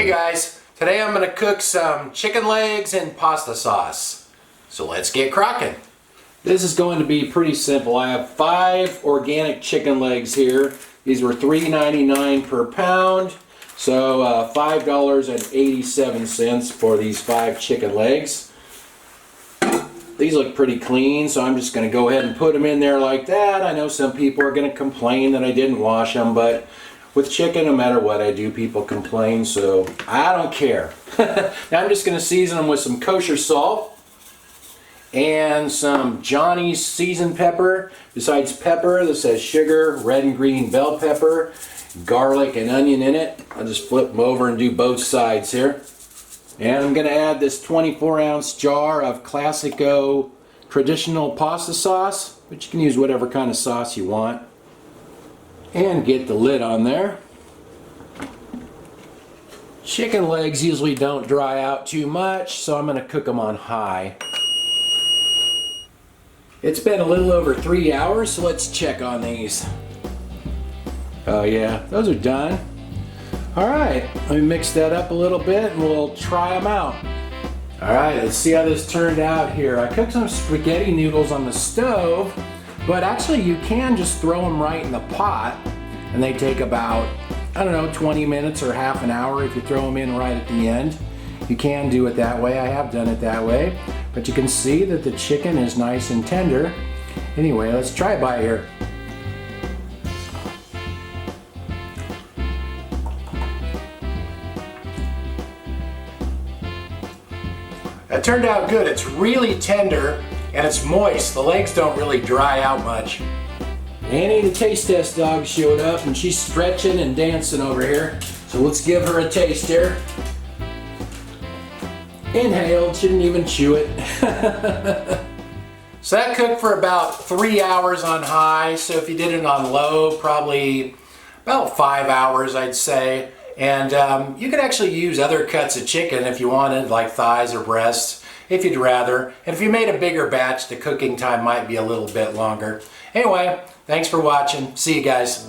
Hey guys, today I'm going to cook some chicken legs in pasta sauce. So let's get crocking. This is going to be pretty simple. I have 5 organic chicken legs here. These were $3.99 per pound. So $5.87 for these 5 chicken legs. These look pretty clean, so I'm just going to go ahead and put them in there like that. I know some people are going to complain that I didn't wash them, but with chicken, no matter what I do, people complain, so I don't care. Now I'm just going to season them with some kosher salt and some Johnny's seasoned pepper. Besides pepper, this has sugar, red and green bell pepper, garlic and onion in it. I'll just flip them over and do both sides here. And I'm going to add this 24-ounce jar of Classico traditional pasta sauce, but you can use whatever kind of sauce you want. And get the lid on there. Chicken legs usually don't dry out too much, so I'm going to cook them on high. It's been a little over 3 hours, so let's check on these. Oh yeah, those are done. Alright, let me mix that up a little bit and we'll try them out. Alright, let's see how this turned out here. I cooked some spaghetti noodles on the stove, but actually you can just throw them right in the pot and they take about, I don't know, 20 minutes or half an hour if you throw them in right at the end. You can do it that way. I have done it that way, but you can see that the chicken is nice and tender. Anyway, let's try it by here. That turned out good. It's really tender and it's moist. The legs don't really dry out much. Annie, the taste test dog, showed up and she's stretching and dancing over here. So let's give her a taste here. Inhaled, she didn't even chew it. So that cooked for about 3 hours on high. So if you did it on low, probably about 5 hours, I'd say. And you could actually use other cuts of chicken if you wanted, like thighs or breasts, if you'd rather. And if you made a bigger batch, the cooking time might be a little bit longer. Anyway, thanks for watching. See you guys.